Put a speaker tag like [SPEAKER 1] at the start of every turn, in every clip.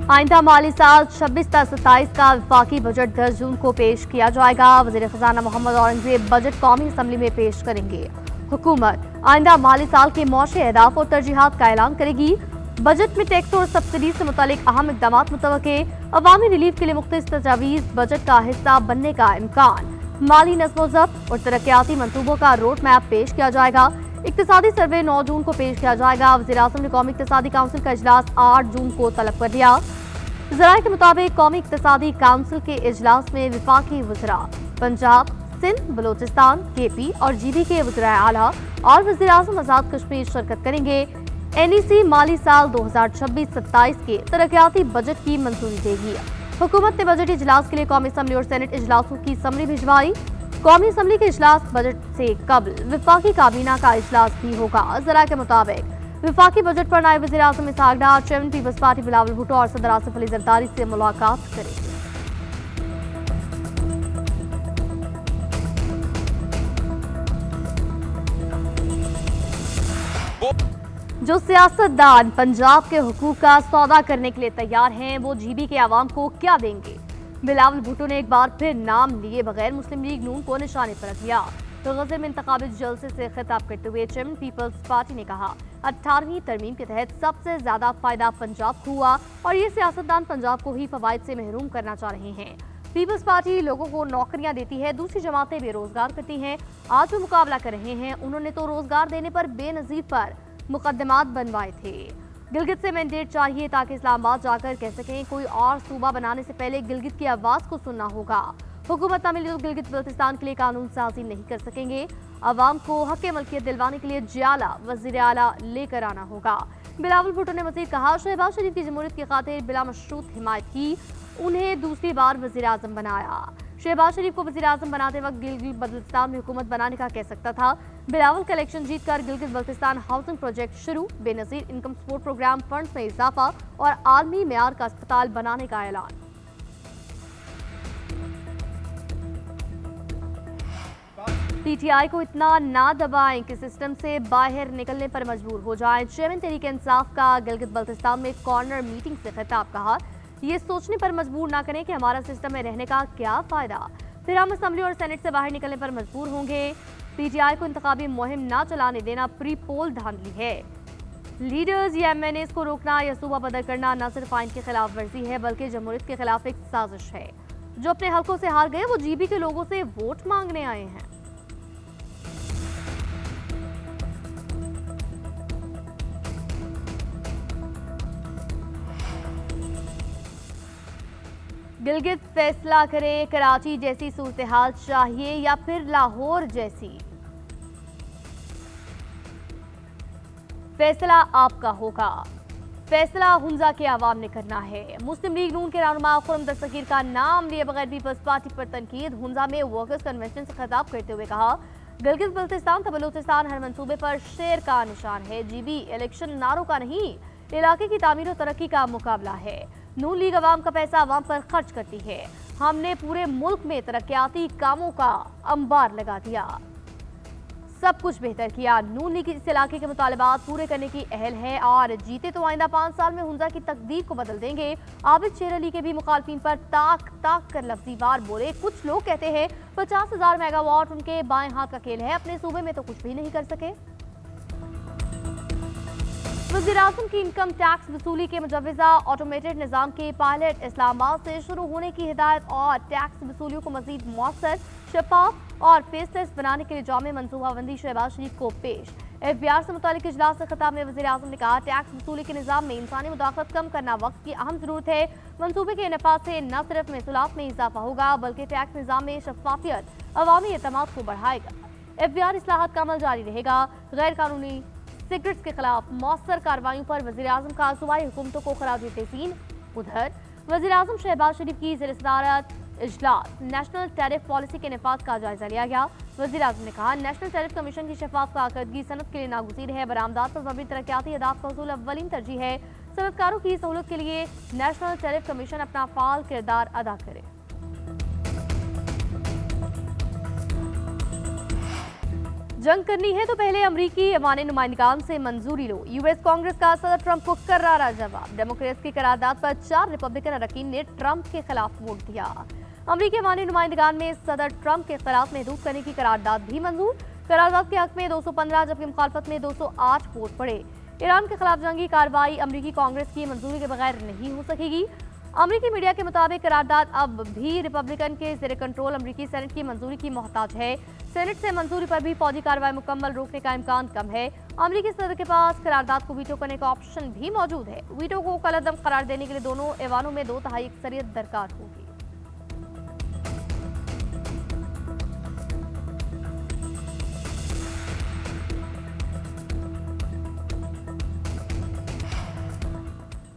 [SPEAKER 1] आइंदा माली साल 26-27 का वफाकी बजट 10 जून को पेश किया जाएगा। वजीर खजाना मोहम्मद औरंगजेब बजट कौमी असम्बली में पेश करेंगे। हुकूमत आइंदा माली साल के मौशी अहदाफ और तरजीहात का ऐलान करेगी। बजट में टैक्स और सब्सिडी से मुतालिक अहम इक़दाम मुतवक्के। अवामी रिलीफ के लिए मुख्तलिफ तजावीज़ बजट का हिस्सा बनने का इम्कान। माली नज़्म-ओ-ज़ब्त और तरक्याती मंसूबों का रोड मैप पेश किया जाएगा। इक्तिसादी सर्वे 9 जून को पेश किया जाएगा। वज़ीर-ए-आज़म ने कौमी इक्तिसादी काउंसिल का इजलास 8 जून को तलब कर दिया। ज़राए के मुताबिक कौमी इक्तिसादी काउंसिल के इजलास में विफाकी वज़रा पंजाब, सिंध, बलोचिस्तान, केपी और जीबी के वज़राए आला और वज़ीर-ए-आज़म आज़ाद कश्मीर शिरकत करेंगे। NEC माली साल 2026-27 के तरक्याती बजट की मंजूरी देगी। हुकूमत ने बजट इजलास के लिए कौमी असम्बली और सेनेट इजलासों की समरी भिजवाई। कौमी असम्बली के इजलास बजट से कबल विफाकी काबीना का इजलास भी होगा। ज़राए के मुताबिक विफाकी बजट पर नायब वज़ीर आज़म Ishaq Dar, chairman People's Party Bilawal Bhutto और सदर आसिफ अली जरदारी से मुलाकात करेंगे। जो सियासतदान पंजाब के हुकूक का सौदा करने के लिए तैयार हैं, वो जीबी के आवाम को क्या देंगे? बिलावल भुट्टो ने एक बार फिर नाम लिए बगैर मुस्लिम लीग नून को निशाने पर रख दिया। तो गज़ल में इंतखाबी जलसे से खिताब करते हुए चेयरमैन पीपल्स पार्टी ने कहा, 18वीं तरमीम के तहत सबसे ज्यादा फायदा पंजाब को हुआ और ये सियासतदान पंजाब को ही फवाइद से महरूम करना चाह रहे हैं। पीपल्स पार्टी लोगों को नौकरियां देती है, दूसरी जमातें बेरोजगार करती हैं। आज जो मुकाबला कर रहे हैं, उन्होंने तो रोजगार देने पर बेनजीर पर मुकदमात बनवाए थे। गिलगित से मैंडेट चाहिए ताकि इस्लामाबाद जाकर कह सकें कोई और सूबा बनाने से पहले गिलगित की आवाज को सुनना होगा। हुकूमत न मिली तो गिलगित बल्तिस्तान के लिए कानून साजी नहीं कर सकेंगे। अवाम को हक मलकियत दिलवाने के लिए जियाला वज़ीर आला लेकर आना होगा। बिलावल भुट्टो ने मज़ीद कहा, शहबाज शरीफ की जमहूरियत की खातिर बिला मशरूत हिमायत की, उन्हें दूसरी बार वज़ीर आज़म बनाया। शहबाज शरीफ को वज़ीर आज़म बनाते वक्त गिलगित बल्तिस्तान में हुकूमत बनाने का कह सकता था। बिलावल का इलेक्शन जीतकर गिलगित बल्तिस्तान हाउसिंग प्रोजेक्ट शुरू, Benazir income support programme, funds में इजाफा और आलमी मेयार का अस्पताल बनाने का ऐलान। PTI को इतना ना दबाएं कि सिस्टम से बाहर निकलने पर मजबूर हो जाएं। चेयरमैन तहरीक इंसाफ का गिलगित बल्तिस्तान में कॉर्नर मीटिंग से खिताब, कहा, ये सोचने पर मजबूर ना करें कि हमारा सिस्टम में रहने का क्या फायदा, फिर हम असम्बली और सेनेट से बाहर निकलने पर मजबूर होंगे। PTI को इंतखाबी मुहिम ना चलाने देना प्री पोल धांधली है। लीडर्स या MNAs को रोकना या सूबा बदल करना न सिर्फ आइन की खिलाफ वर्जी है बल्कि जमहूरियत के खिलाफ एक साजिश है। जो अपने हल्कों से हार गए वो जीबी के लोगों से वोट मांगने आए हैं। गिलगित फैसला करे, कराची जैसी सूरत हाल चाहिए या फिर लाहौर जैसी? फैसला आपका होगा। फैसला हुंजा के आवाम ने करना है। मुस्लिम लीग नून के रहनुमा खुर्रम दस्तगीर का नाम लिए बगैर पीपल्स पार्टी पर तनकीद। हुंजा में वर्कर्स कन्वेंशन से खिताब करते हुए कहा, गिलगित बल्तिस्तान का बलूचिस्तान हर मंसूबे पर शेर का निशान है। जीबी इलेक्शन नारों का नहीं, इलाके की तामीर और तरक्की का मुकाबला है। नून लीग अवाम का पैसा अवाम पर खर्च करती है। हमने पूरे मुल्क में तरक्याती कामों का अंबार लगा दिया, सब कुछ बेहतर किया। नून लीग इस इलाके के मुतालबात पूरे करने की अहल है और जीते तो आइंदा 5 साल में हुंजा की तकदीर को बदल देंगे। आबिद शेर अली के भी मुखालफिन पर ताक ताक कर लफ्जी वार बोले। कुछ लोग कहते हैं 50,000 मेगावाट उनके बाएं हाथ का खेल है, अपने सूबे में तो कुछ भी नहीं कर सके। वज़ीर-ए-आज़म की इनकम टैक्स वसूली के मुजव्वज़ा ऑटोमेटेड निज़ाम के पायलट इस्लामाबाद से शुरू होने की हिदायत और टैक्स वसूलियों को मज़ीद मौसर, शफाफ और फेसलेस बनाने के लिए जामे मनसूबाबंदी शहबाज शरीफ को पेश। FBR से मुतालिक इजलास से खिताब में वज़ीर-ए-आज़म ने कहा, टैक्स वसूली के निज़ाम में इंसानी मुदाखलत कम करना वक्त की अहम ज़रूरत है। मनसूबे के नफाज से न सिर्फ महसूलात में इजाफा होगा बल्कि टैक्स निज़ाम में शफाफियत अवामी एतमाद को बढ़ाएगा। FBR इस्लाहात का अमल जारी रहेगा। गैर कानूनी सिगरेट्स के खिलाफ मौसर कार्रवाइयों पर वज़ीर-ए-आज़म का सूबाई हुकूमतों को खराज तहसीन। उधर वज़ीर-ए-आज़म शहबाज शरीफ की ज़ेर-ए-सदारत इजलास नेशनल टैरिफ पॉलिसी के नफाज का जायजा लिया गया। वज़ीर-ए-आज़म ने कहा, नेशनल टैरिफ कमीशन की शफाफ कारकर्दगी सनत के लिए नागुज़ीर है। बरामदात पर मबनी तरक्याती अहदाफ का हसूल अव्वलीन तरजीह है। सनतकारों की सहूलत के लिए नेशनल टैरिफ कमीशन अपना फाल किरदार अदा करे। जंग करनी है तो पहले अमरीकी ऐवान नुमाइंदगान से मंजूरी लो। यूएस कांग्रेस का सदर ट्रंप को करारा जवाब। डेमोक्रेट्स की करारदाद पर 4 रिपब्लिकन अरकान ने ट्रंप के खिलाफ वोट दिया। अमरीकी ऐवान नुमाइंदगान में सदर ट्रंप के खिलाफ महदूद करने की करारदाद भी मंजूर। करारदाद के हक में 215 जबकि मुखालफत में 208 वोट पड़े। ईरान के खिलाफ जंगी कार्रवाई अमरीकी कांग्रेस की मंजूरी के बगैर नहीं हो सकेगी। अमरीकी मीडिया के मुताबिक करारदाद अब भी रिपब्लिकन के ज़ेरे कंट्रोल अमरीकी सेनेट की मंजूरी की मोहताज है। सेनेट से मंजूरी पर भी फौजी कार्रवाई मुकम्मल रोकने का इम्कान कम है। अमरीकी सदर के पास करारदाद को वीटो करने का ऑप्शन भी मौजूद है। वीटो को कलअदम करार देने के लिए दोनों ऐवानों में 2/3 अक्सरियत दरकार होगी।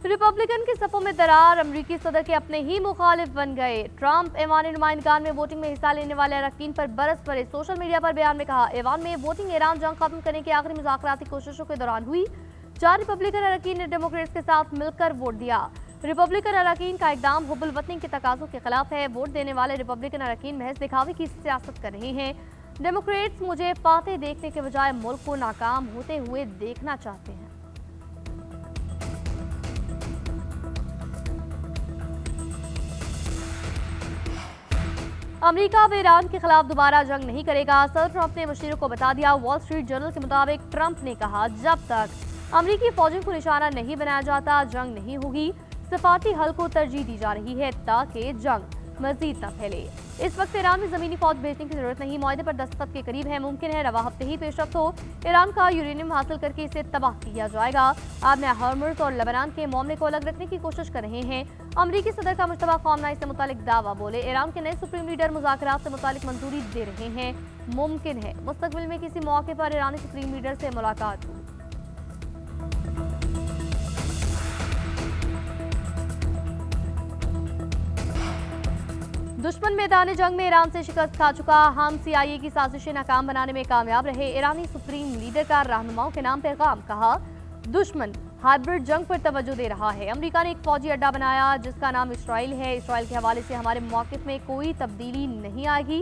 [SPEAKER 1] रिपब्लिकन की सपों में दरार। अमरीकी सदर के अपने ही मुखालिफ बन गए। ट्रंप ऐवान नुमाइंदगान में वोटिंग में हिस्सा लेने वाले अरकान पर बरस पड़े। सोशल मीडिया पर बयान में कहा, ऐवान में वोटिंग ईरान जंग खत्म करने की आखिरी मुज़ाकराती कोशिशों के दौरान हुई। 4 रिपब्लिकन अरकान ने डेमोक्रेट्स के साथ मिलकर वोट दिया। रिपब्लिकन अरकान का इकदाम हुब्बुल वतनी के तकाज़ों के खिलाफ है। वोट देने वाले रिपब्लिकन अरकान महज दिखावे की सियासत कर रहे हैं। डेमोक्रेट्स मुझे फातेह देखने के बजाय मुल्क को नाकाम होते हुए देखना चाहते हैं। अमेरिका अब ईरान के खिलाफ दोबारा जंग नहीं करेगा। सदर ट्रंप ने मुशीरों को बता दिया। वॉल स्ट्रीट जर्नल के मुताबिक ट्रंप ने कहा, जब तक अमेरिकी फौजों को निशाना नहीं बनाया जाता जंग नहीं होगी। सफारती हल को तरजीह दी जा रही है ताकि जंग मजीद न फैले। इस वक्त ईरान में जमीनी फौज भेजने की जरूरत नहीं। मुआहदे पर दस्तखत के करीब है। मुमकिन है रवा हफ्ते ही पेशरफ्त हो। ईरान का यूरेनियम हासिल करके इसे तबाह किया जाएगा। अब हॉर्मुज़ और लेबनान के मामले को अलग रखने की कोशिश कर रहे हैं। अमरीकी सदर का मुश्तबा ख़ामनेई से मुतालिक दावा बोले। ईरान के नए सुप्रीम लीडर मुज़ाकरात से मुतालिक मंजूरी दे रहे हैं। मुमकिन है मुस्तकबिल में किसी मौके पर ईरानी सुप्रीम लीडर से मुलाकात हो। दुश्मन मैदान जंग में ईरान से शिकस्त खा चुका। हम CIA की साजिशें नाकाम बनाने में कामयाब रहे। ईरानी सुप्रीम लीडर का रहनुमाओं के नाम पैगाम। कहा, दुश्मन हाइब्रिड जंग पर तवज्जो दे रहा है। अमेरिका ने एक फौजी अड्डा बनाया जिसका नाम इसराइल है। इसराइल के हवाले से हमारे मौक़िफ़ में कोई तब्दीली नहीं आएगी।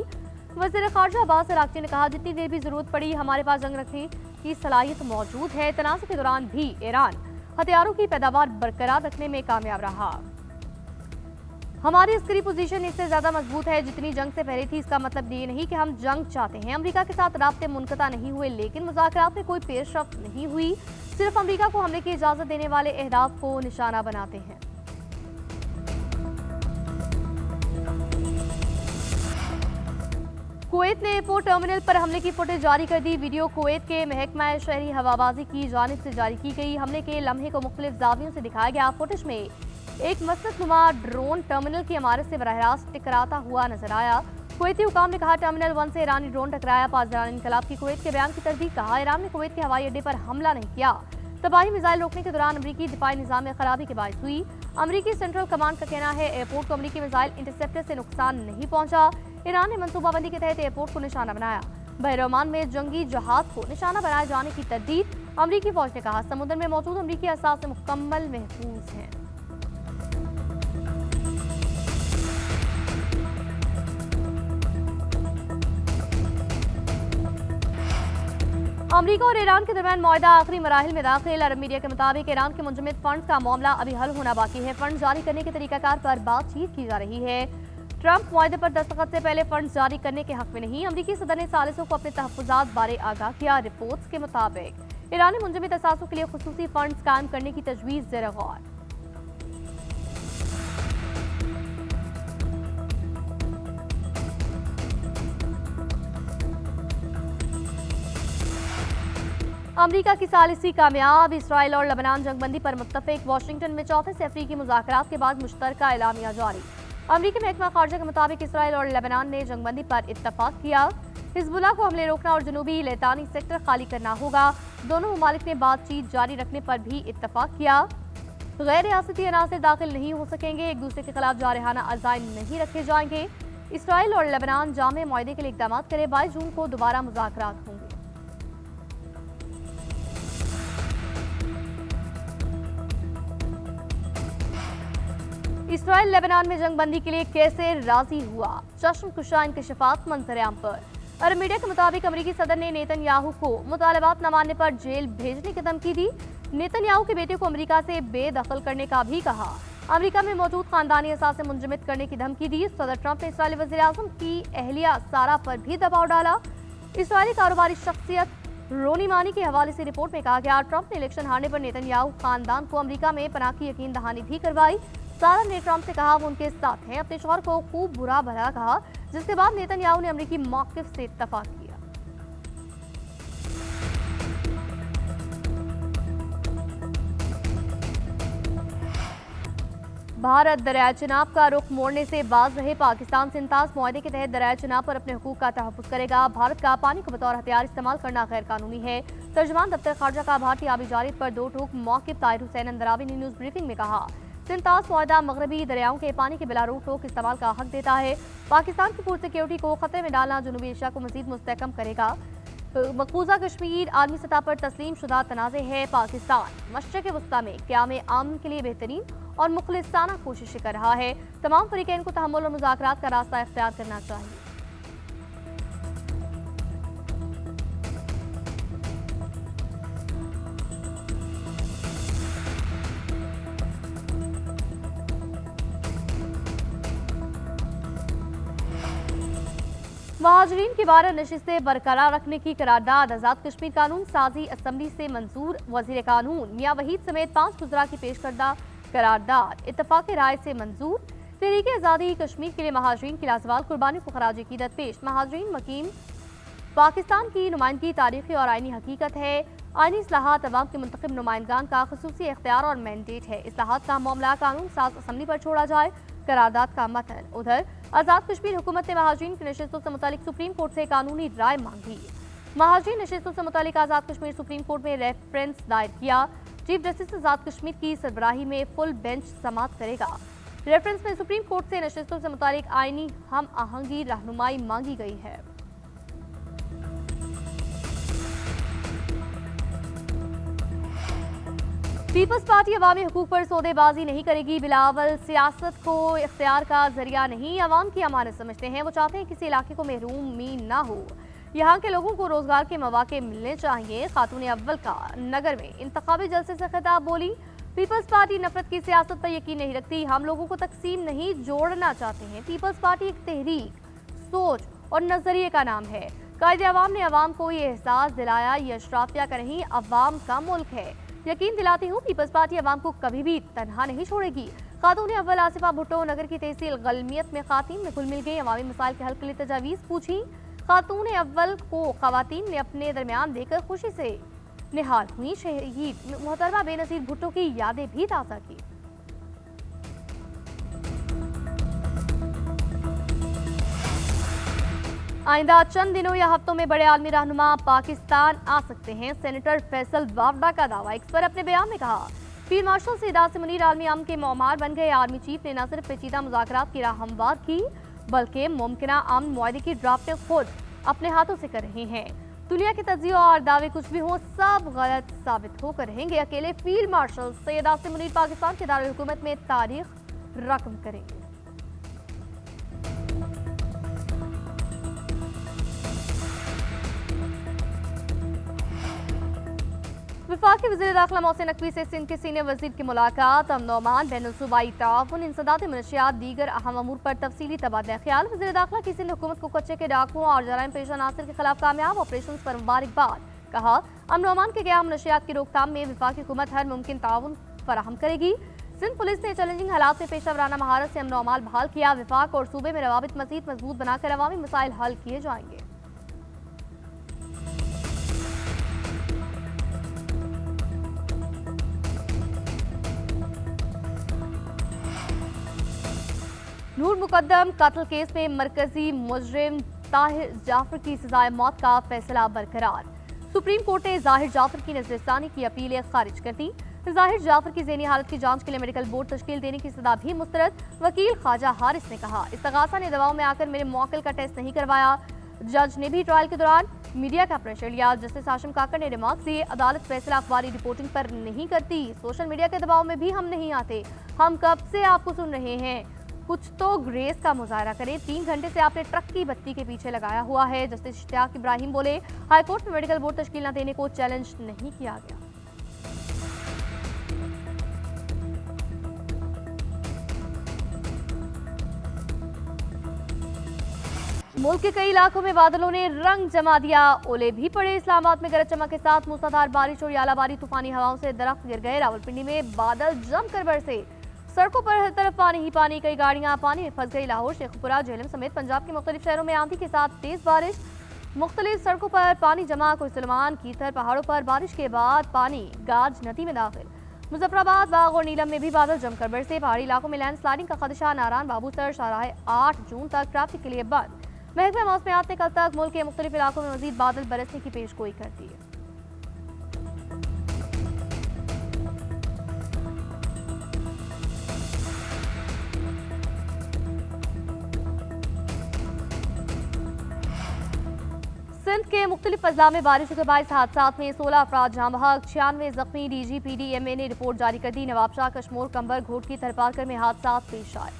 [SPEAKER 1] वज़ीर ख़ारजा अब्बास अराग़ची ने कहा, जितनी देर भी ज़रूरत पड़ी हमारे पास जंग रखने की सलाहियत मौजूद है। तनाज़ के दौरान भी ईरान हथियारों की पैदावार बरकरार रखने में कामयाब रहा। हमारी अस्करी पोजीशन इससे ज़्यादा मजबूत है जितनी जंग से पहले थी। इसका मतलब ये नहीं कि हम जंग चाहते हैं। अमेरिका के साथ राब्ते मुनक़ता नहीं हुए लेकिन मुज़ाकरात में कोई पेशरफ्त नहीं हुई। सिर्फ अमेरिका को हमले की इजाज़त देने वाले अहदाफ को निशाना बनाते हैं। कुवैत ने एयरपोर्ट टर्मिनल पर हमले की फुटेज जारी कर दी। वीडियो कुवैत के महकमा शहरी हवाबाजी की जानिब से जारी की गई। हमले के लम्हे को मुख्तलिफ ज़ावियों से दिखाया गया। फुटेज में एक मस्तनुमा ड्रोन टर्मिनल की इमारत से बराह रास्त टकराता हुआ नजर आया। कुवैती हुकाम ने कहा, टर्मिनल 1 से ईरानी ड्रोन टकराया। पासदारान इनकलाब की कुवैत के बयान की तरदीद। कहा, ईरान ने कुवैत के हवाई अड्डे पर हमला नहीं किया। तबाही मिसाइल रोकने के दौरान अमरीकी दिफाई निज़ाम में खराबी के बायस हुई। अमरीकी सेंट्रल कमांड का कहना है एयरपोर्ट को अमरीकी मिसाइल इंटरसेप्टर से नुकसान नहीं पहुंचा। ईरान ने मनसूबाबंदी के तहत एयरपोर्ट को निशाना बनाया। बहर-ए-ओमान में जंगी जहाज को निशाना बनाए जाने की तरदीद। अमरीकी फौज ने कहा, समुद्र में मौजूद अमरीकी असासे मुकम्मल महफूज हैं। अमरीका और ईरान के दरमियान मुआहदा आखिरी मराहिल में दाखिल। अरब मीडिया के मुताबिक ईरान के मुंजमद फंड्स का मामला अभी हल होना बाकी है। फंड जारी करने के तरीकाकार पर बातचीत की जा रही है। ट्रंप मुआहदे पर दस्तखत से पहले फंड जारी करने के हक में नहीं। अमरीकी सदर ने सालिसों को अपने तहफ़्फ़ुज़ात बारे आगाह किया। रिपोर्ट्स के मुताबिक ईरान ने मुंजमद असासों के लिए खुसूसी फंड्स कायम करने की तजवीज़ ज़ेर गौर। अमरीका की सालिसी कामयाब। इसराइल और लेबनान जंगबंदी पर मुत्तफ़िक। वाशिंगटन में चौथे से अफ्रीकी मुज़ाकरात के बाद मुश्तरका एलामिया जारी। अमरीकी महकमा ख़ारजा के मुताबिक इसराइल और लेबनान ने जंगबंदी पर इत्तफ़ाक़ किया। हिज़्बुल्लाह को हमले रोकना और जनूबी लेतानी सेक्टर खाली करना होगा। दोनों ममालिक ने बातचीत जारी रखने पर भी इत्तफ़ाक़ किया। गैर रियासती अनासर दाखिल नहीं हो सकेंगे। एक दूसरे के खिलाफ जारहाना अज़ाइम नहीं रखे जाएंगे। इसराइल और लेबनान जामे मुआहदे के लिए इक़दाम करें। 22 जून को दोबारा मुज़ाकरात होंगे। इसराइल लेबनान में जंगबंदी के लिए कैसे राजी हुआ? चश्मकुशा इंकशाफात मंजर-ए-आम पर। अरब मीडिया के मुताबिक अमेरिकी सदर ने नेतन्याहू को मुतालबात न मानने पर जेल भेजने की धमकी दी। नेतन्याहू के बेटे को अमेरिका से बेदखल करने का भी कहा। अमेरिका में मौजूद खानदानी असासे मुंजमद करने की धमकी दी। सदर ट्रंप ने इस्राएली वज़ीर आज़म की अहलिया सारा पर भी दबाव डाला। इस्राएली कारोबारी शख्सियत रोनी मानी के हवाले से रिपोर्ट में कहा गया, ट्रंप ने इलेक्शन हारने पर नेतन्याहू खानदान को अमेरिका में पनाह की यकीन दहानी भी करवाई। सारा ने ट्रंप से कहा वो उनके साथ हैं, अपने शौहर को खूब बुरा भला कहा, जिसके बाद नेतन्याहू ने अमेरिकी मौक़िफ़ से इत्तफाक किया। भारत दरियाए चिनाब का रुख मोड़ने से बाज रहे पाकिस्तान से इंताज मुआहदे के तहत दरियाए चिनाब पर अपने हुकूक का तहफ़्फ़ुज़ करेगा। भारत का पानी को बतौर हथियार इस्तेमाल करना गैर कानूनी है। तर्जुमान दफ्तर खारजा का भारतीय आबी जारिद पर दो टूक मौक़िफ़ ताहिर हुसैन अंदरावी ने न्यूज़ ब्रीफिंग में कहा, सिंताज मुआहदा मगरबी दरियाओं के पानी के बिला रोक टोक इस्तेमाल का हक देता है। पाकिस्तान की फूड सिक्योरिटी को खतरे में डालना जनूबी एशिया को मज़ीद मुस्तहकम करेगा। मकबूजा कश्मीर आलमी सतह पर तस्लीम शुदा तनाज़े है। पाकिस्तान मशरिक़ वस्ता में क़याम अमन के लिए बेहतरीन और मुखलिसाना कोशिशें कर रहा है। तमाम फ़रीक़ैन को तहम्मुल और मुज़ाकरात का रास्ता इख्तियार करना चाहिए। महाजरीन की 12 नशिस्तें बरकरार रखने की करारदाद आज़ाद कश्मीर कानून साजी असम्बली से मंजूर। वज़ीर कानून मियां वहीद समेत 5 वज़रा की पेश करदा करारदाद इत्तफाक़ राय से मंजूर। तहरीक आज़ादी कश्मीर के लिए महाजरीन की लाजवाल कुर्बानी को खराज अक़ीदत पेश। महाजरीन मकीम पाकिस्तान की नुमाइंदगी तारीख़ी और आइनी हकीकत है। आइनी इस्लाहात अवाम के मुंतखब नुमाइंदगान का ख़ुसूसी इख्तियार और मैंडेट है। इस्लाहात का मामला कानून साज असम्बली पर छोड़ा जाए। करारदाद का मतन। उधर आज़ाद कश्मीर हुकूमत ने महाजरीन की नशिस्तों से मुतालिक सुप्रीम कोर्ट से कानूनी राय मांगी। महाजरीन नशिस्तों से मुतालिक आज़ाद कश्मीर सुप्रीम कोर्ट में रेफरेंस दायर किया। चीफ जस्टिस आज़ाद कश्मीर की सरबराही में फुल बेंच समाअत करेगा। रेफरेंस में सुप्रीम कोर्ट से नशिस्तों से मुतालिक आइनी हम आहंगी रहनुमाई मांगी गई है। पीपल्स पार्टी अवामी हुकूक पर सौदेबाजी नहीं करेगी। बिलावल सियासत को इख्तियार का जरिया नहीं, अवाम की अमानत समझते हैं। वो चाहते हैं किसी इलाके को महरूमी ना हो, यहाँ के लोगों को रोजगार के मौके मिलने चाहिए। खातून अव्वल का नगर में इंतखाबी जलसे से खिताब बोली, पीपल्स पार्टी नफरत की सियासत पर यकीन नहीं रखती, हम लोगों को तकसीम नहीं जोड़ना चाहते हैं। पीपल्स पार्टी एक तहरीक, सोच और नजरिए का नाम है। कायदे अवाम ने अवाम को ये एहसास दिलाया, ये अशराफिया का नहीं अवाम का मुल्क है। यकीन दिलाती हूँ पीपल्स पार्टी अवाम को कभी भी तनहा नहीं छोड़ेगी। खातून अव्वल आसिफा भुट्टो नगर की तहसील गलमियत में खातीन में घुल मिल गई, अवामी मसाइल के हल के लिए तजावीज़ पूछी। खातून अव्वल को खवातीन ने अपने दरमियान देकर खुशी से निहाल हुई। शहीद मोहतरमा बेनज़ीर भुट्टो की यादें भी ताज़ा की। आइंदा चंद दिनों या हफ्तों में बड़े आलमी रहनुमा पाकिस्तान आ सकते हैं, सेनेटर फैसल वावडा का दावा। एक्स पर अपने बयान में कहा, फील्ड मार्शल सईद से मुनीर आलमी अमन के मौमार बन गए। आर्मी चीफ ने न सिर्फ पेचीदा मुज़ाकरात की राह हमवार की, बल्कि मुमकिना अमन मुआहदे की ड्राफ्टिंग खुद अपने हाथों से कर रहे हैं। दुनिया के तज्जिए और दावे कुछ भी हो, सब गलत साबित होकर रहेंगे। अकेले फील्ड मार्शल सईद से मुनीर पाकिस्तान के दारुल हुकूमत में तारीख रकम करेंगे। वफाकी वज़ीर दाखिला मोहसिन नकवी से सिंध के सीनियर वज़ीर की मुलाकात। अमन अमान बैनुल सूबाई ताउन, इंसदाद मनशियात, दीगर अहम अमूर पर तफसीली तबादला ख्याल। वज़ीर दाखिला की सिंध हुकूमत को कच्चे के डाकुओं और जराइम पेशा नासिर के खिलाफ कामयाब ऑपरेशन पर मुबारकबाद। कहा, अमन अमान के क़याम मनशियात की रोकथाम में वफाकी हुकूमत हर मुमकिन ताउन फराहम करेगी। सिंध पुलिस ने चैलेंजिंग हालात में पेशा वराना महारत से अमन अमान बहाल किया। विफाक और सूबे में रवाबित मज़ीद मजबूत बनाकर अवामी मसाइल हल किए जाएंगे। नूर मुकद्दम कत्ल केस में मरकजी मुजरिम ताहिर जाफर की सजाए मौत का फैसला बरकरार। सुप्रीम कोर्ट ने जाहिर जाफर की नजरसानी की अपीलें खारिज कर दी। जाहिर जाफर की ज़हनी हालत की जांच के लिए मेडिकल बोर्ड तश्कील देने की सदा भी मुस्तरद। वकील ख्वाजा हारिस ने कहा, इस्तगासा ने दवाओं में आकर मेरे मौकिल का टेस्ट नहीं करवाया। जज ने भी ट्रायल के दौरान मीडिया का प्रेशर लिया। जस्टिस हाशिम काकर ने रिमार्क दिए, अदालत फैसला अखबारी रिपोर्टिंग पर नहीं करती, सोशल मीडिया के दबाव में भी हम नहीं आते। हम कब से आपको सुन रहे हैं, कुछ तो ग्रेस का मुजाहरा करें। 3 घंटे से आपने ट्रक की बत्ती के पीछे लगाया हुआ है। जस्टिस इश्तियाक इब्राहिम बोले, हाईकोर्ट में मेडिकल बोर्ड तश्कील न देने को चैलेंज नहीं किया गया। मुल्क के कई इलाकों में बादलों ने रंग जमा दिया, ओले भी पड़े। इस्लामाबाद में गरज चमक के साथ मूसलाधार बारिश और आलाबारी तूफानी हवाओं से दरख्त गिर गए। रावलपिंडी में बादल जमकर बरसे, सड़कों पर हर तरफ पानी ही पानी, कई गाड़ियां पानी में फंस गई। लाहौर, शेखपुरा, झेलम समेत पंजाब के मुख्तलिफ शहरों में आंधी के साथ तेज बारिश, मुख्तलिफ सड़कों पर पानी जमा। कोई सुलेमान, कीथर पहाड़ों पर बारिश के बाद पानी गाज नदी में दाखिल। मुजफ्फराबाद, बाग और नीलम में भी बादल जमकर बरसे। पहाड़ी इलाकों में लैंडस्लाइडिंग का खदशा। नारायण बाबूसर शाहराह 8 जून तक ट्रैफिक के लिए बंद। महकमा मौसमियात ने कल तक मुल्क के मुख्तलिफ इलाकों में मजीद बादल बरसने की पेशगोई कर दी है। सिंध के मुख्तलिफ अजला में बारिशों के बायस हादसात में 16 अफराद जाँ बहक, 96 जख्मी। DGPDMA ने रिपोर्ट जारी कर दी। नवाबशाह, कश्मोर, कंबर, घोटकी, थरपारकर में हादसात पेश आए।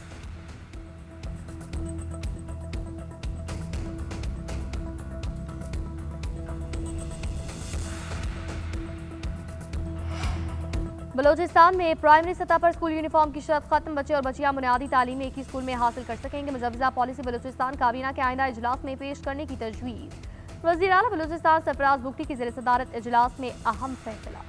[SPEAKER 1] बलोचिस्तान में प्राइमरी सतह पर स्कूल यूनिफॉर्म की शर्त खत्म। बच्चे और बच्चियां बुनियादी तालीम एक ही स्कूल में हासिल कर सकेंगे। मुजव्वजा पॉलिसी बलोचिस्तान काबीना के आइंदा इजलास में पेश करने की तजवीज़। वज़ीर आला बलोचिस्तान सरफराज बुगटी की ज़ेर सदारत इजलास में अहम फैसला।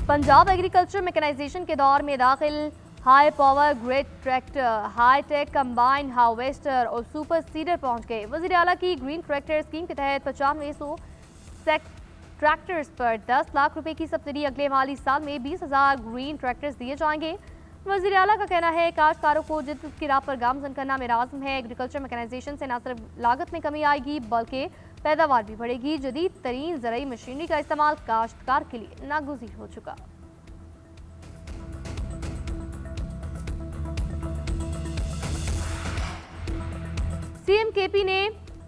[SPEAKER 1] पंजाब एग्रीकल्चर मैकेनाइजेशन के दौर में दाखिल high power grade tractor, high tech combine harvester और सुपर सीडर पहुंच गए। वज़ीर आला की ग्रीन ट्रैक्टर स्कीम के तहत 9500 ट्रैक्टर्स पर 10 लाख रुपए की सब्सिडी। अगले माली साल में 20,000 ग्रीन ट्रैक्टर्स दिए जाएंगे। वज़ीर आला का कहना है, काश्तकारों को जिद्द की राह पर गामजन करना मेरा आज़म है। एग्रीकल्चर मैकेनाइजेशन से न सिर्फ लागत में कमी आएगी बल्कि पैदावार भी बढ़ेगी। जदीद तरीन ज़राई मशीनरी का इस्तेमाल काश्तकार के लिए नागुज़ीर हो चुका। सीएम केपी ने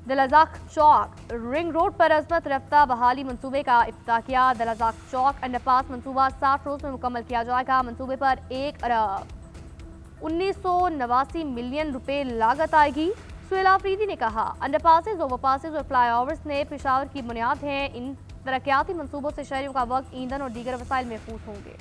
[SPEAKER 1] दलजाक चौक रिंग रोड पर अजमत रफ्ता बहाली मंसूबे का इफ्तिताह किया। दलजाक चौक अंडरपास मंसूबा 60 रोज में मुकम्मल किया जाएगा। मंसूबे पर 1 अरब 1989 मिलियन रुपए लागत आएगी। सुहेल आफरीदी ने कहा, अंडरपासेज, ओवरपासेज और फ्लाईओवर्स ने पेशावर की बुनियाद हैं। इन तरक्याती मंसूबों से शहरियों का वक्त, ईंधन और दीगर वसाइल महफूज होंगे।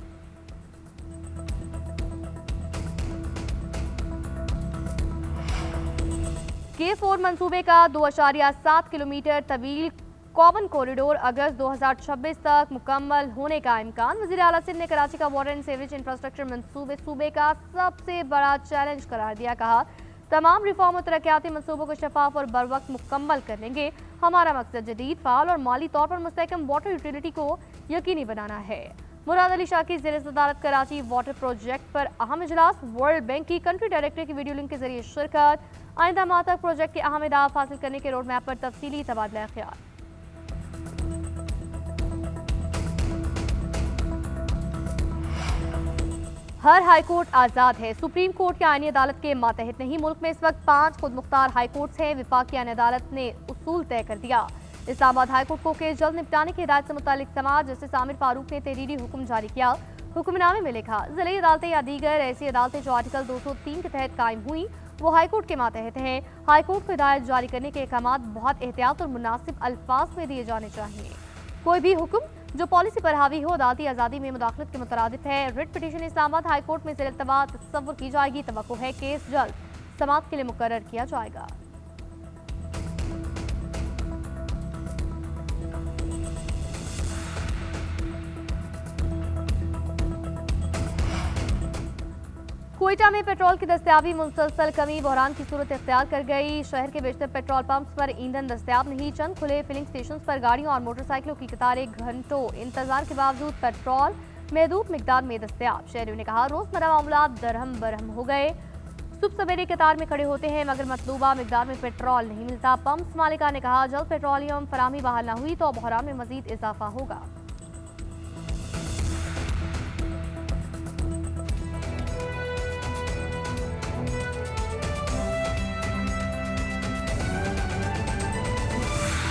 [SPEAKER 1] K4 मंसूबे का 2.7 किलोमीटर तवील कॉमन कॉरिडोर अगस्त 2026 तक मुकम्मल होने का इम्कान। वज़ीर आला सिंध ने कराची का वाटर एंड सीवरेज इंफ्रास्ट्रक्चर मंसूबे सूबे का सबसे बड़ा चैलेंज करार दिया। कहा, तमाम रिफॉर्म और तरक्याती मंसूबों को शफाफ और बर वक्त मुकम्मल कर लेंगे। हमारा मकसद जदीद, फाल और माली तौर पर मुस्तहकम वाटर यूटिलिटी को यकीनी बनाना है। मुराद अली शाह की ज़ेर सदारत कराची वाटर प्रोजेक्ट पर अहम इजलास। वर्ल्ड बैंक की कंट्री डायरेक्टर की वीडियो लिंक के जरिए शिरकत। आइंदा माह तक प्रोजेक्ट के अहम अहदाफ हासिल करने के रोड मैप पर तफसीली तबादला ख्याल। हर हाईकोर्ट आज़ाद है। सुप्रीम कोर्ट के आईनी अदालत के मातहत नहीं। मुल्क में इस वक्त 5 खुद मुख्तार हाईकोर्ट्स हैं। विफाकी आईनी अदालत ने उसूल तय कर दिया। इस्लामाबाद हाईकोर्ट को केस जल्द निपटाने की हिदायत से मुतालिक समाज जस्टिस आमिर फारूक ने तहरीरी हुक्म जारी किया। हुक्मनामे में लिखा, ज़िली अदालतें या दीगर ऐसी अदालतें जो आर्टिकल 203 के तहत कायम हुई वो हाईकोर्ट के मातहत हैं। हाईकोर्ट को हिदायत जारी करने के अहकाम बहुत एहतियात और मुनासिब अल्फाज में दिए जाने चाहिए। कोई भी हुक्म जो पॉलिसी पर हावी हो अदालती आज़ादी में मुदाखलत के मुतरादिफ है। रिट पिटीशन इस्लामाबाद हाईकोर्ट में ज़ेर-ए-इल्तवा तसव्वुर की जाएगी। तवक्को है केस जल्द समाअत के लिए मुकर्रर किया जाएगा। क्वेटा में पेट्रोल की दस्तयाबी मुसलसल कमी बहरान की सूरत इख्तियार कर गई। शहर के बेशतर पेट्रोल पंप्स पर ईंधन दस्तयाब नहीं। चंद खुले फिलिंग स्टेशन पर गाड़ियों और मोटरसाइकिलों की कतारें घंटों इंतजार के बावजूद पेट्रोल महदूद मिकदार में दस्तयाब। शहरियों ने कहा, रोजमर्रा मामलात दरहम बरहम हो गए। सुबह सवेरे कतार में खड़े होते हैं मगर मतलूबा मिकदार में पेट्रोल नहीं मिलता। पंप्स मालिका ने कहा, जल्द पेट्रोलियम फराहमी बहाल न हुई तो बहरान में मजीद इजाफा होगा।